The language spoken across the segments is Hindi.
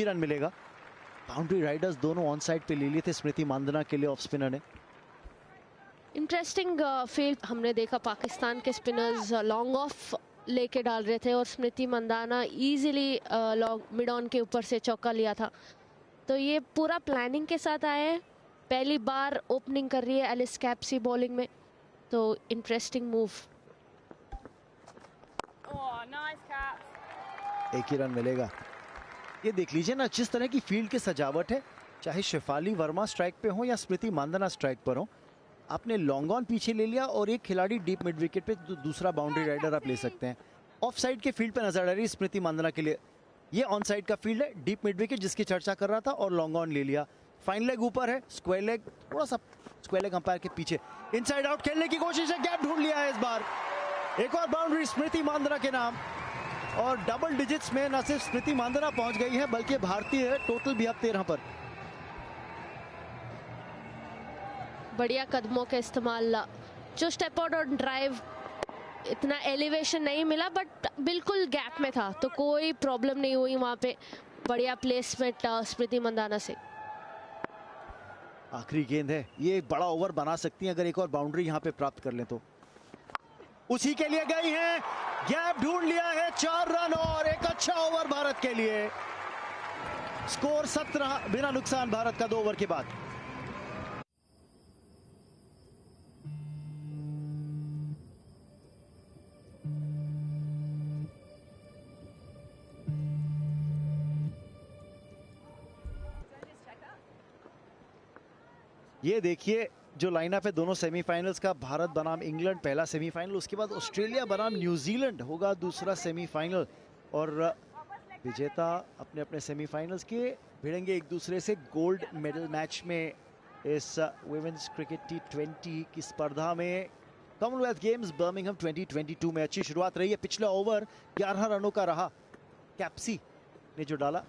रन मिलेगा। बाउंड्री राइडर्स दोनों ऑन साइड पे ले लिए थे स्मृति मांदना के लिए ऑफ स्पिनर ने। इंटरेस्टिंग फील्ड हमने देखा, पाकिस्तान के स्पिनर्स लॉन्ग ऑफ लेके डाल रहे थे और Smriti Mandhana easily long mid on के ऊपर से चौका लिया था। तो ये पूरा प्लानिंग के साथ आए हैं। पहली बार ओपनिंग कर रही है एलिस कैप्सी बॉलिंग में, तो इंटरेस्टिंग मूव। एक ही रन मिलेगा। ये देख लीजिए ना जिस तरह की फील्ड की सजावट है, चाहे शेफाली वर्मा स्ट्राइक पे हो या स्मृति मांदना स्ट्राइक पर हो, आपने लॉन्ग ऑन पीछे ले लिया और एक खिलाड़ी डीप मिड विकेट पे दूसरा बाउंड्री राइडर आप ले सकते हैं। ऑफ साइड के फील्ड पे नजर आ रही है स्मृति मांदना के लिए। ये ऑन साइड का फील्ड है, डीप मिड विकेट जिसकी चर्चा कर रहा था और लॉन्ग ऑन ले लिया। फाइन लेग ऊपर है, स्क्वायर लेग थोड़ा सा स्क्वायर लेग अंपायर के पीछे, इनसाइड आउट खेलने की कोशिश है, गैप ढूंढ लिया है इस बार। एक और बाउंड्री स्मृति मांदना के नाम और डबल डिजिट्स में न सिर्फ स्मृति मांदना पहुंच गई है बल्कि भारतीय टोटल भी अब 13 पर। बढ़िया कदमों का इस्तेमाल, जो स्टेप आउट और ड्राइव इतना एलिवेशन नहीं मिला बट बिल्कुल गैप में था, तो कोई प्रॉब्लम नहीं हुई वहां पे। बढ़िया प्लेसमेंट स्मृति मंदाना से। आखिरी गेंद है, ये एक बड़ा ओवर बना सकती हैं अगर एक और बाउंड्री यहां पे प्राप्त कर लें तो। उसी के लिए गई हैं, गैप ढूंढ लिया है, 4 रन और एक अच्छा ओवर भारत के लिए। स्कोर 17 बिना नुकसान भारत का 2 ओवर के बाद। ये देखिए जो लाइनअप है दोनों सेमीफाइनल्स का, भारत बनाम इंग्लैंड पहला सेमीफाइनल, उसके बाद ऑस्ट्रेलिया बनाम न्यूजीलैंड होगा दूसरा सेमीफाइनल और विजेता अपने अपने सेमीफाइनल्स के भिड़ेंगे एक दूसरे से गोल्ड मेडल मैच में इस वुमेन्स क्रिकेट T20 की स्पर्धा में। कॉमनवेल्थ गेम्स बर्मिंघम 2022 में अच्छी शुरुआत रही है। पिछला ओवर 11 रनों का रहा, कैप्सी ने जो डाला,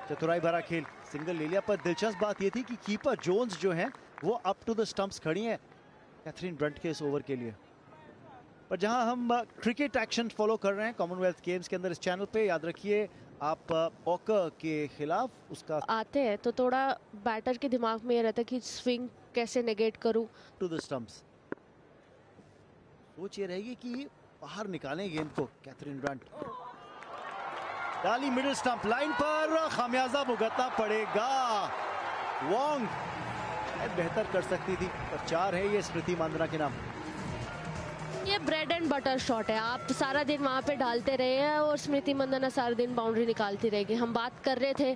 चतुराई भरा खेल, सिंगल ले लिया। पर दिलचस्प बात यह थी कि कीपर जोन्स जो हैं वो अप टू द स्टंप्स खड़ी हैं कैथरीन ब्रंट के इस ओवर के लिए। पर जहां हम क्रिकेट एक्शन फॉलो कर रहे हैं कॉमनवेल्थ गेम्स के अंदर इस चैनल पे, याद रखिए आप वॉकर के खिलाफ उसका आते हैं तो थोड़ा बैटर के दिमाग में ये रहता है कि स्विंग कैसे नेगेट करूं। टू द स्टंप्स सोच ये रहेगी कि बाहर निकालें गेंद को। कैथरीन ब्रंट डाली मिडिल स्टंप लाइन पर, खामियाजा भुगतना पड़ेगा। वोंग बेहतर कर सकती थी पर 4 है ये स्मृति मांदना के नाम। ये ब्रेड एंड बटर शॉट है, आप सारा दिन वहां पे डालते रहे हैं और स्मृति मंदाना सारा दिन बाउंड्री निकालती रहेगी। हम बात कर रहे थे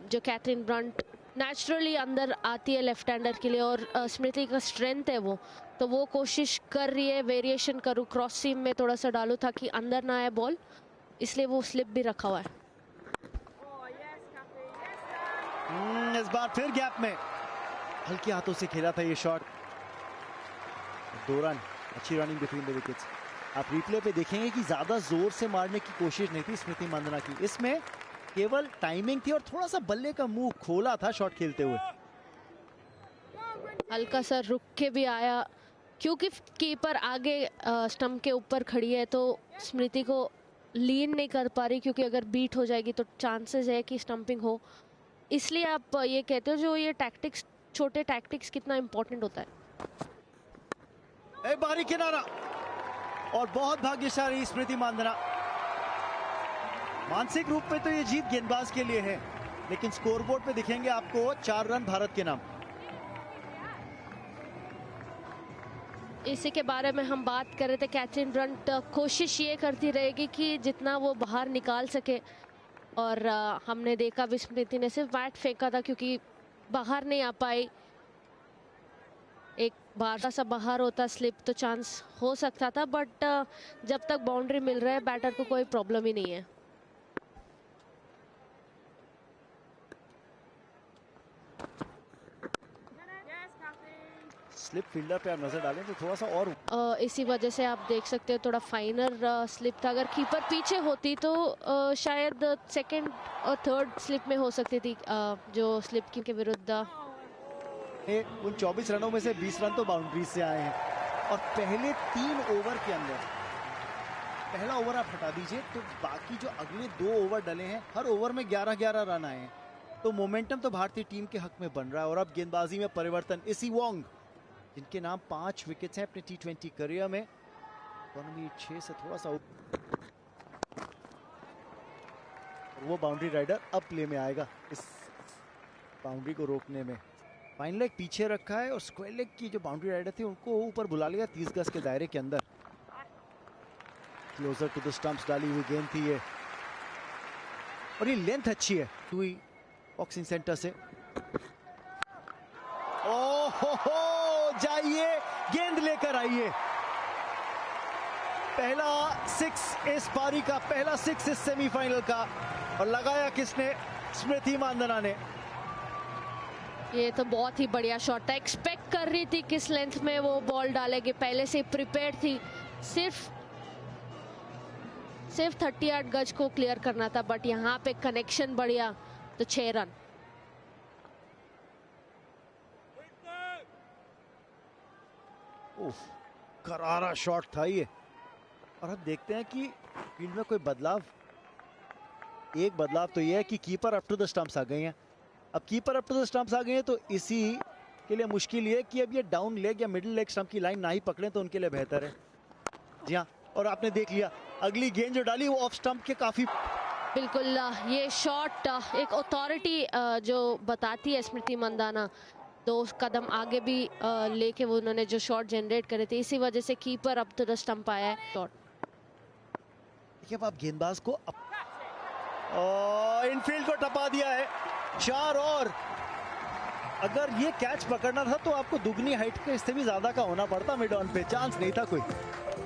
जो कैथरीन ब्रंट नेचुरली अंदर आती है लेफ्ट हैंडर के लिए और स्मृति का स्ट्रेंथ है वो, तो वो कोशिश कर रही है वेरिएशन करूँ, क्रॉस सीम में थोड़ा सा डालूँ ताकि अंदर ना आए बॉल, इसलिए वो स्लिप भी रखा हुआ है। इस बार फिर गैप में हल्के हाथों से खेला था ये शॉट। 2 रन, अच्छी रनिंग बिटवीन द विकेट्स। आप रिप्ले पे देखेंगे कि ज्यादा जोर से मारने की कोशिश नहीं थी स्मृति मांदना की, इसमें केवल टाइमिंग थी और थोड़ा सा बल्ले का मुंह खोला था शॉट खेलते हुए। हल्का सा रुक के भी आया क्योंकि कीपर आगे स्टंप के ऊपर खड़ी है तो स्मृति को लीन नहीं कर पा रही, क्योंकि अगर बीट हो जाएगी तो चांसेस है कि स्टंपिंग हो। इसलिए आप ये कहते हो जो ये टैक्टिक्स, छोटे टैक्टिक्स कितना इंपॉर्टेंट होता है। बारी किनारा और बहुत भाग्यशाली स्मृति मांदना। मानसिक रूप में तो ये जीत गेंदबाज के लिए है, लेकिन स्कोरबोर्ड पे दिखेंगे आपको 4 रन भारत के नाम। इसी के बारे में हम बात कर रहे थे। कैथरीन ब्रंट कोशिश ये करती रहेगी कि जितना वो बाहर निकाल सके, और हमने देखा भी स्मृति ने सिर्फ बैट फेंका था क्योंकि बाहर नहीं आ पाई। एक बार सा बाहर होता स्लिप तो चांस हो सकता था, बट जब तक बाउंड्री मिल रहा है बैटर को कोई प्रॉब्लम ही नहीं है। स्लिप फील्डर पे आप नजर डालें तो थोड़ा सा और इसी वजह से आप देख सकते हो थोड़ा फाइनर स्लिप था। अगर कीपर पीछे होती तो शायद सेकंड और थर्ड स्लिप में हो सकती थी जो स्लिप के विरुद्ध। उन 24 रनों में से 20 रन तो बाउंड्री से आए हैं और पहले 3 ओवर के अंदर पहला ओवर आप हटा दीजिए तो बाकी जो अगले 2 ओवर डले हैं, हर ओवर में 11-11 रन आए हैं, तो मोमेंटम तो भारतीय टीम के हक में बन रहा है। और अब गेंदबाजी में परिवर्तन, इसी वोंग जिनके नाम 5 विकेट्स हैं अपने T20 करियर में, इकोनॉमी 6 से थोड़ा सा वो बाउंड्री राइडर अब प्ले में आएगा इस बाउंड्री को रोकने में। फाइन लेग पीछे रखा है और स्क्वायर लेग की जो बाउंड्री राइडर थी उनको ऊपर बुला लिया 30 गज के दायरे के अंदर। क्लोजर टू द स्टंप्स डाली हुई गेंद थी ये, और ये लेंथ अच्छी है हुई बॉक्सिंग सेंटर से। ओहो, जाइए गेंद लेकर आइए। पहला 6 इस पारी का, पहला 6 इस सेमीफाइनल का, और लगाया किसने? स्मृति मांदना ने। ये तो बहुत ही बढ़िया शॉट था। एक्सपेक्ट कर रही थी किस लेंथ में वो बॉल डालेगी, पहले से प्रिपेयर थी। सिर्फ 38 गज को क्लियर करना था, बट यहाँ पे कनेक्शन बढ़िया तो 6 रन। करारा शॉट था ये। और अब देखते हैं कि फील्ड में कोई बदलाव। एक बदलाव तो ये है कि keeper up to the stumps आ गए हैं। अब keeper up to the stumps आ गए हैं तो इसी के लिए मुश्किल ये कि अब ये डाउन लेग या मिडिल लेग स्टंप की लाइन ना ही पकड़ें तो उनके लिए बेहतर है। जी हाँ, और आपने देख लिया अगली गेंद जो डाली वो ऑफ स्टंप के काफी। बिल्कुल, ये शॉट एक अथॉरिटी जो बताती है स्मृति मंदाना, 2 कदम आगे भी लेके वो उन्होंने जो शॉट जनरेट करे थे, इसी वजह से keeper up to the stump आया है शॉट। देखिए अब आप गेंदबाज को इनफील्ड को टपा दिया है 4, और अगर ये कैच पकड़ना था तो आपको दुगनी हाइट के इससे भी ज्यादा का होना पड़ता। मिड ऑन पे चांस नहीं था कोई।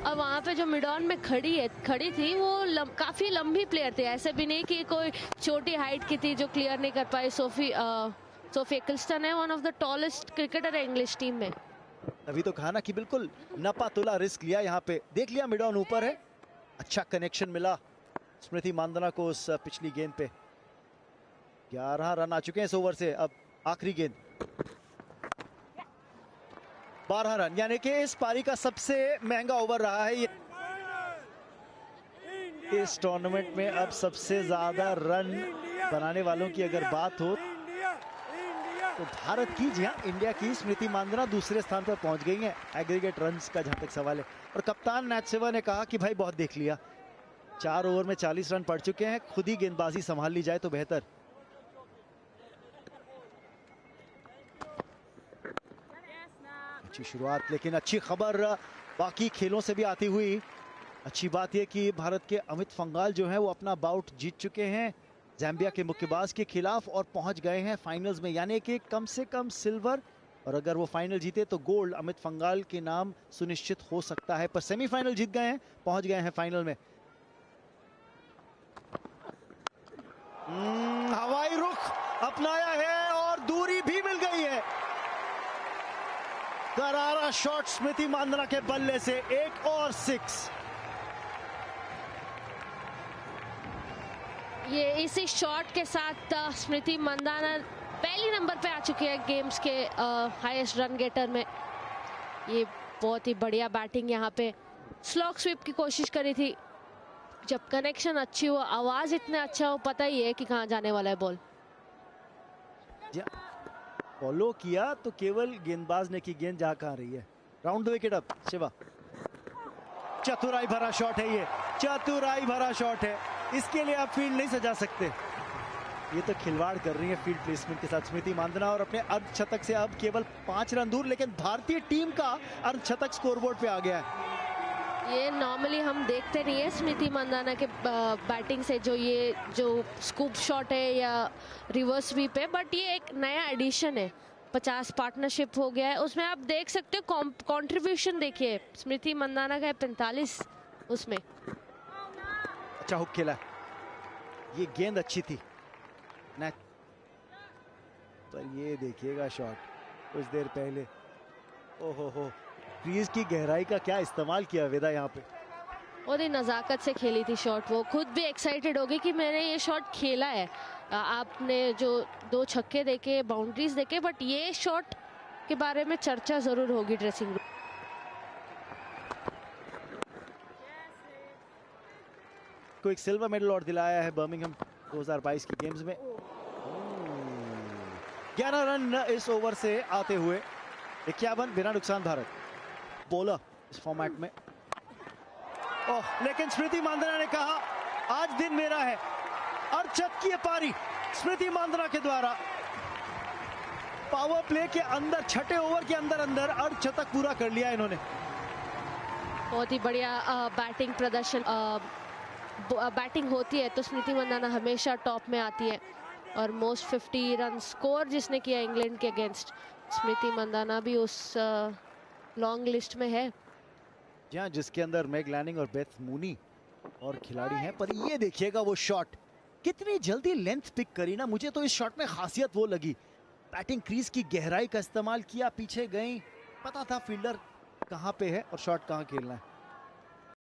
अब वहाँ पे जो मिड ऑन में खड़ी थी वो काफी लंबी प्लेयर थी, ऐसे भी नहीं कि कोई छोटी हाइट की थी जो क्लियर नहीं कर पाई। सोफी एक्लस्टन है, one of the tallest cricketer है इंग्लिश टीम में। अभी तो कहा ना कि बिल्कुल नपा तुला रिस्क लिया यहाँ पे। देख लिया मिड ऑन ऊपर है, अच्छा कनेक्शन मिला स्मृति मांदना को उस पिछली गेंद पे। 11 रन आ चुके हैं इस ओवर से। अब आखिरी गेंद 12 रन, यानी कि इस पारी का सबसे महंगा ओवर रहा है ये इस टूर्नामेंट में। अब सबसे ज्यादा रन बनाने वालों की अगर बात हो तो भारत की, जी हाँ इंडिया की स्मृति मांदना दूसरे स्थान पर पहुंच गई हैं एग्रीगेट रन्स का जहां तक सवाल है। और कप्तान नैथ सेवा ने कहा कि भाई बहुत देख लिया, 4 ओवर में 40 रन पड़ चुके हैं, खुद ही गेंदबाजी संभाल ली जाए तो बेहतर। अच्छी शुरुआत, लेकिन अच्छी खबर बाकी खेलों से भी आती हुई। अच्छी बात यह कि भारत के अमित फंगाल जो है वो अपना बाउट जीत चुके हैं ज़ैम्बिया के मुक्केबाज के खिलाफ और पहुंच गए हैं फाइनल्स में, यानी कि कम से कम सिल्वर, और अगर वो फाइनल जीते तो गोल्ड अमित फंगाल के नाम सुनिश्चित हो सकता है। पर सेमीफाइनल जीत गए हैं, पहुंच गए हैं फाइनल में। हवाई रुख अपनाया है और दूरी भी मिल गई है। करारा शॉट स्मृति मांदना के बल्ले से, एक और 6। ये इसी शॉट के साथ स्मृति मंदाना पहली नंबर पे आ चुके हैं गेम्स के हाईएस्ट रन गेटर में। ये बहुत ही बढ़िया बैटिंग, यहाँ पे स्लॉग स्वीप की कोशिश करी थी। जब कनेक्शन अच्छी हो, आवाज इतना अच्छा हो, पता ही है कि कहाँ जाने वाला है बॉल। फॉलो किया तो केवल गेंदबाज ने की गेंद जहां कहां रही है। Round the wicket up Shiva. चतुराई भरा शॉट है ये, चतुराई भरा शॉट है, इसके लिए आप फील्ड नहीं सजा सकते। ये तो खिलवाड़ कर रही है फील्ड प्लेसमेंट के साथ स्मृति मांदना, और अपने अर्धशतक से अब केवल 5 रन दूर, लेकिन भारतीय टीम का अर्धशतक स्कोरबोर्ड पे आ गया है। ये नॉर्मली हम देखते नहीं है स्मृति मंदाना के बैटिंग से, जो स्कूप शॉट है या रिवर्स स्वीप है, बट ये एक नया एडिशन है। 50 पार्टनरशिप हो गया है, उसमें आप देख सकते हो कंट्रीब्यूशन देखिए स्मृति मंदाना का है 45 उसमें। अच्छा हुक खेला, ये गेंद अच्छी थी पर ये देखिएगा शॉट कुछ देर पहले, ओहो क्रीज की गहराई का क्या इस्तेमाल किया वेदा यहाँ पे। और ये नजाकत से खेली थी शॉट, वो खुद भी एक्साइटेड होगी कि मैंने ये शॉट खेला है। आपने जो 2 छक्के देखे, बाउंड्रीज देखे, बट ये शॉट के बारे में चर्चा जरूर होगी ड्रेसिंग रूम। को एक सिल्वर मेडल और दिलाया है बर्मिंघम 2022 की गेम्स में। 11 रन इस ओवर से आते हुए 51 बिना नुकसान भारत। बॉलर इस फॉर्मेट में लेकिन स्मृति मांदना ने कहा आज दिन मेरा है। अर्धशतक की पारी स्मृति मांदना के द्वारा पावर प्ले के अंदर छठे ओवर के अंदर अर्धशतक पूरा कर लिया इन्होंने। बहुत ही बढ़िया बैटिंग प्रदर्शन। बैटिंग होती है तो स्मृति मांदना हमेशा टॉप में आती है और मोस्ट 50 रन स्कोर जिसने किया इंग्लैंड के अगेंस्ट, स्मृति मांदना भी उस लॉन्ग लिस्ट में है। जहां जिसके अंदर मैग लैनिंग और बेथ मूनी और खिलाड़ी हैं। पर ये देखिएगा वो शॉट कितनी जल्दी लेंथ पिक करी ना। मुझे तो इस शॉट में खासियत वो लगी, बैटिंग क्रीज की गहराई का इस्तेमाल किया, पीछे गई, पता था फील्डर कहां पे है और शॉट कहां खेलना है।